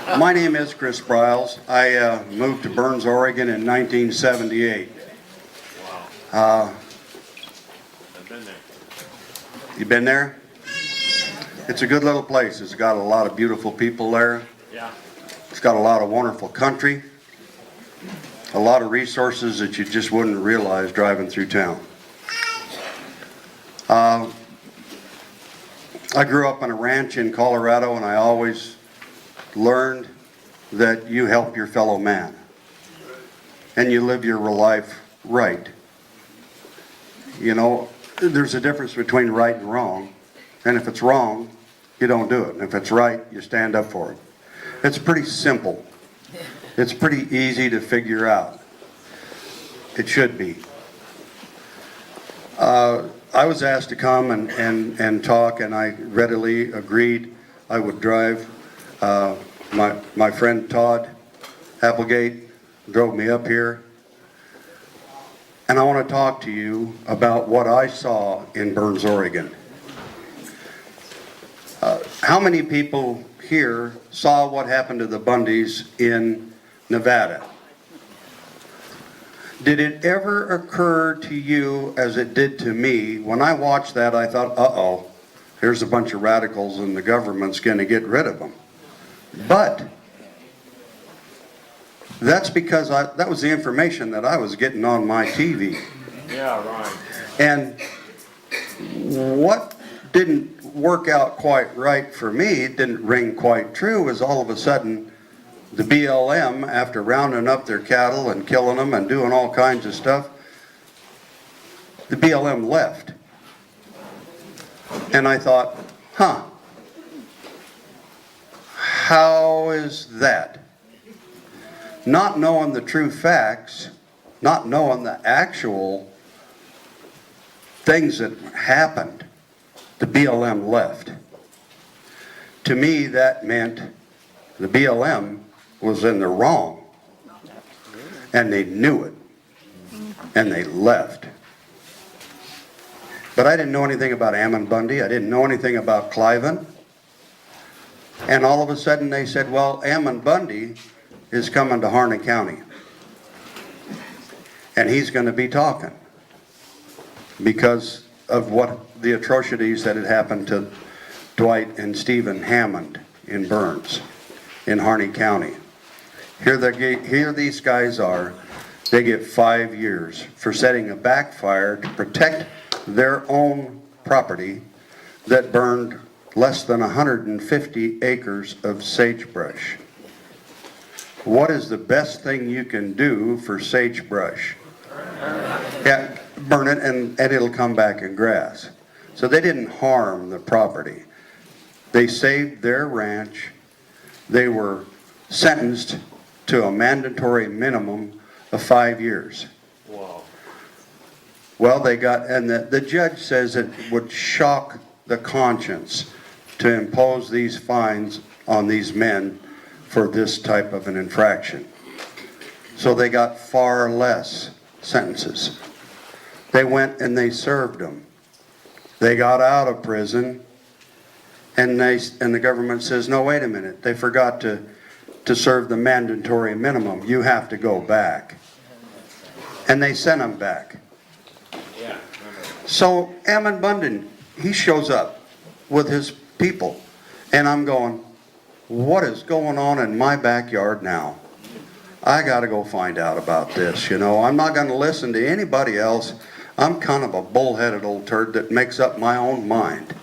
My name is Chris Briels. I moved to Burns, Oregon in 1978. Wow. I've been there. You been there? It's a good little place. It's got a lot of beautiful people there. Yeah. It's got a lot of wonderful country. A lot of resources that you just wouldn't realize driving through town. I grew up on a ranch in Colorado, and I always learned that you help your fellow man and you live your life right. You know, there's a difference between right and wrong, and if it's wrong, you don't do it, and if it's right, you stand up for it. It's pretty simple. It's pretty easy to figure out. It should be. I was asked to come and talk, and I readily agreed I would drive. My friend Todd Applegate drove me up here, and I want to talk to you about what I saw in Burns, Oregon. How many people here saw what happened to the Bundys in Nevada? Did it ever occur to you, as it did to me, when I watched that, I thought, uh-oh, here's a bunch of radicals and the government's going to get rid of them. But that's because that was the information that I was getting on my TV. Yeah, right. And what didn't work out quite right for me, didn't ring quite true, was all of a sudden the BLM, after rounding up their cattle and killing them and doing all kinds of stuff, the BLM left. And I thought, how is that? Not knowing the true facts, not knowing the actual things that happened, the BLM left. To me, that meant the BLM was in the wrong, and they knew it, and they left. But I didn't know anything about Ammon Bundy. I didn't know anything about Cliven. And all of a sudden they said, well, Ammon Bundy is coming to Harney County, and he's going to be talking because of what the atrocities that had happened to Dwight and Stephen Hammond in Burns, in Harney County. Here these guys are. They get 5 years for setting a backfire to protect their own property that burned less than 150 acres of sagebrush. What is the best thing you can do for sagebrush? Yeah, burn it and it'll come back in grass. So they didn't harm the property. They saved their ranch. They were sentenced to a mandatory minimum of 5 years. Wow. Well, they got, and the judge says it would shock the conscience to impose these fines on these men for this type of an infraction. So they got far less sentences. They went and they served them. They got out of prison, and the government says, no, wait a minute, they forgot to serve the mandatory minimum. You have to go back. And they sent them back. Yeah. So Ammon Bundy, he shows up with his people, and I'm going, what is going on in my backyard now? I got to go find out about this, you know. I'm not going to listen to anybody else. I'm kind of a bullheaded old turd that makes up my own mind.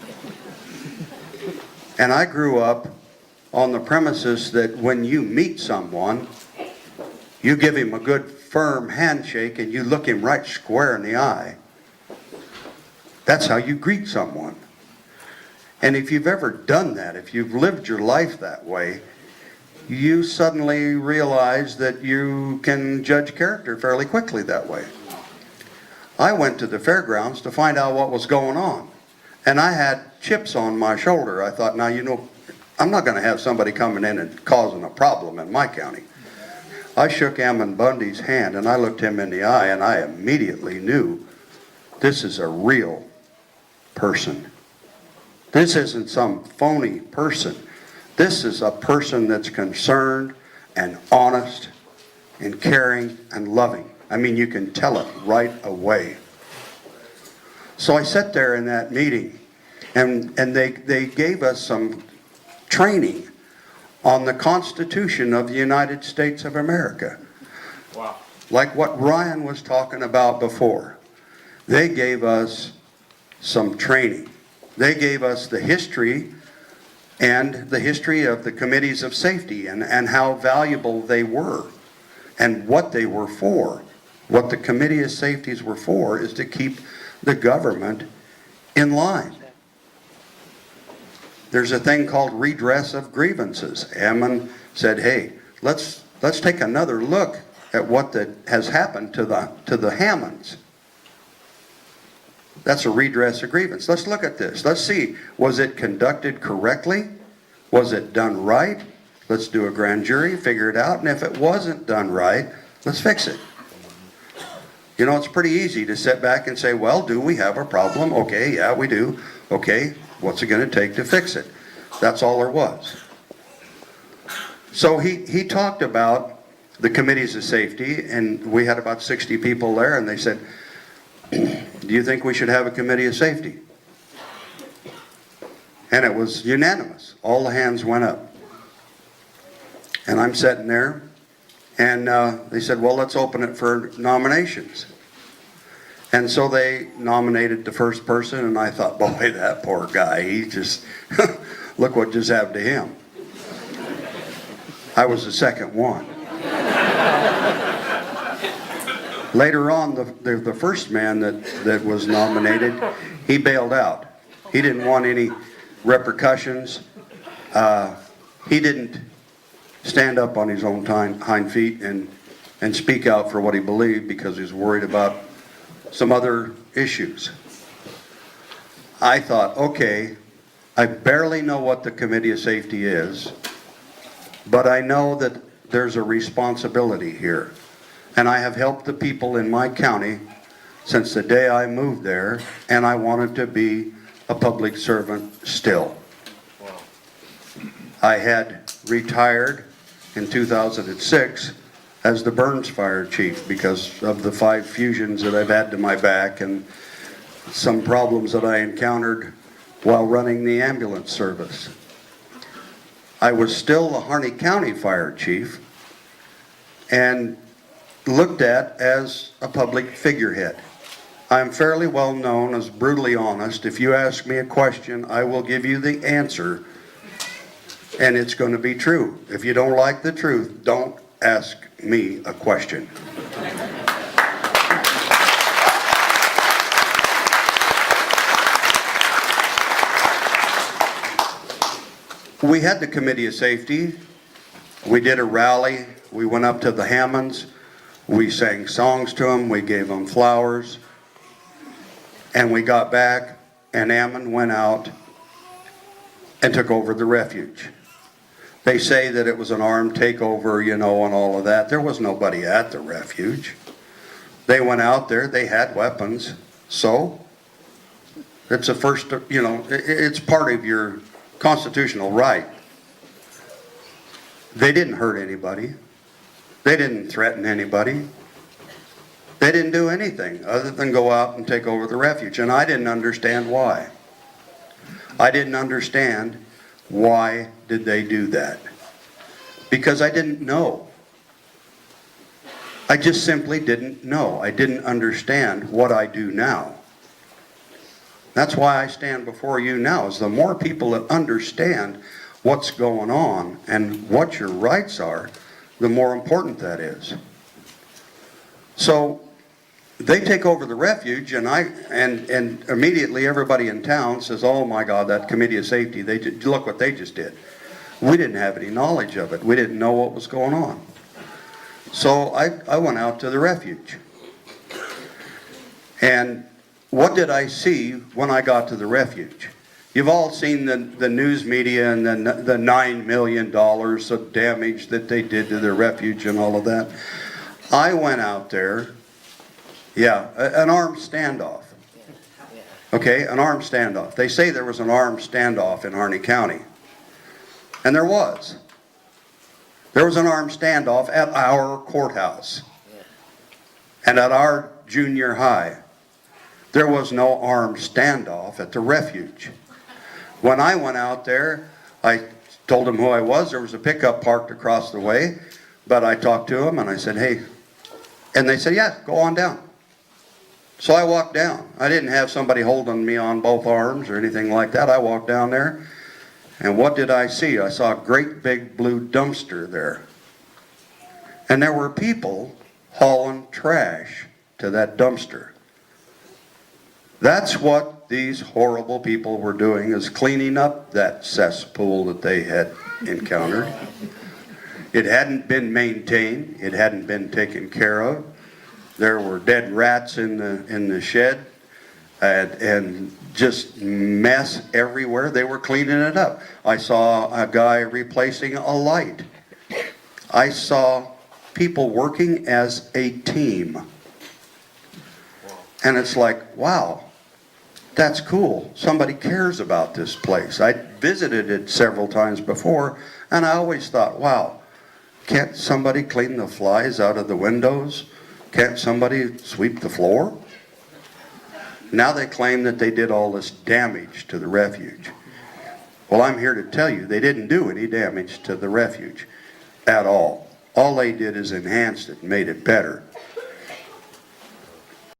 And I grew up on the premises that when you meet someone, you give him a good firm handshake and you look him right square in the eye. That's how you greet someone. And if you've ever done that, if you've lived your life that way, you suddenly realize that you can judge character fairly quickly that way. I went to the fairgrounds to find out what was going on, and I had chips on my shoulder. I thought, now, you know, I'm not going to have somebody coming in and causing a problem in my county. I shook Ammon Bundy's hand, and I looked him in the eye, and I immediately knew this is a real person. This isn't some phony person This is a person that's concerned and honest and caring and loving. I mean, you can tell it right away. So I sat there in that meeting, and they gave us some training on the Constitution of the United States of America. Wow. Like what Ryan was talking about before. They gave us some training. They gave us the history and the history of the committees of safety and how valuable they were and what they were for. What the committee of safeties were for is to keep the government in line. There's a thing called redress of grievances. Ammon said, hey, let's take another look at what has happened to the Hammonds. That's a redress of grievance. Let's look at this. Let's see, was it conducted correctly? Was it done right? Let's do a grand jury, figure it out, and if it wasn't done right, let's fix it. You know, it's pretty easy to sit back and say, well, do we have a problem? Okay, yeah, we do. Okay, what's it going to take to fix it? That's all there was. So he talked about the committees of safety, and we had about 60 people there, and they said, do you think we should have a committee of safety? And it was unanimous. All the hands went up. And I'm sitting there, and they said, well, let's open it for nominations. And so they nominated the first person, and I thought, boy, that poor guy, he just, look what just happened to him. I was the second one. Later on, the first man that was nominated, he bailed out. He didn't want any repercussions. He didn't stand up on his own hind feet and speak out for what he believed because he was worried about some other issues. I thought, okay, I barely know what the Committee of Safety is, but I know that there's a responsibility here. And I have helped the people in my county since the day I moved there, and I wanted to be a public servant still. Wow. I had retired in 2006 as the Burns Fire Chief because of the 5 fusions that I've had to my back and some problems that I encountered while running the ambulance service. I was still the Harney County Fire Chief and looked at as a public figurehead. I'm fairly well known as brutally honest. If you ask me a question, I will give you the answer, and it's going to be true. If you don't like the truth, don't ask me a question. We had the Committee of Safety. We did a rally. We went up to the Hammonds. We sang songs to them. We gave them flowers. And we got back, and Ammon went out and took over the refuge. They say that it was an armed takeover, you know, and all of that. There was nobody at the refuge. They went out there. They had weapons. So it's a first, you know, it's part of your constitutional right. They didn't hurt anybody. They didn't threaten anybody. They didn't do anything other than go out and take over the refuge. And I didn't understand why. I didn't understand why did they do that. Because I didn't know. I just simply didn't know. I didn't understand what I do now. That's why I stand before you now, is the more people that understand what's going on and what your rights are, the more important that is. So they take over the refuge, and immediately everybody in town says, oh my God, that Committee of Safety, look what they just did. We didn't have any knowledge of it. We didn't know what was going on. So I went out to the refuge. And what did I see when I got to the refuge? You've all seen the news media and the $9 million of damage that they did to the refuge and all of that. I went out there, an armed standoff. Okay, an armed standoff. They say there was an armed standoff in Harney County. And there was. There was an armed standoff at our courthouse and at our junior high. There was no armed standoff at the refuge. When I went out there, I told them who I was. There was a pickup parked across the way, but I talked to them and I said, hey, and they said, yeah, go on down. So I walked down. I didn't have somebody holding me on both arms or anything like that. I walked down there, and what did I see? I saw a great big blue dumpster there. And there were people hauling trash to that dumpster. That's what these horrible people were doing, is cleaning up that cesspool that they had encountered. It hadn't been maintained. It hadn't been taken care of. There were dead rats in the shed and just mess everywhere. They were cleaning it up. I saw a guy replacing a light. I saw people working as a team. And it's like, wow, that's cool. Somebody cares about this place. I visited it several times before, and I always thought, wow, can't somebody clean the flies out of the windows? Can't somebody sweep the floor? Now they claim that they did all this damage to the refuge. Well, I'm here to tell you, they didn't do any damage to the refuge at all. All they did is enhanced it and made it better.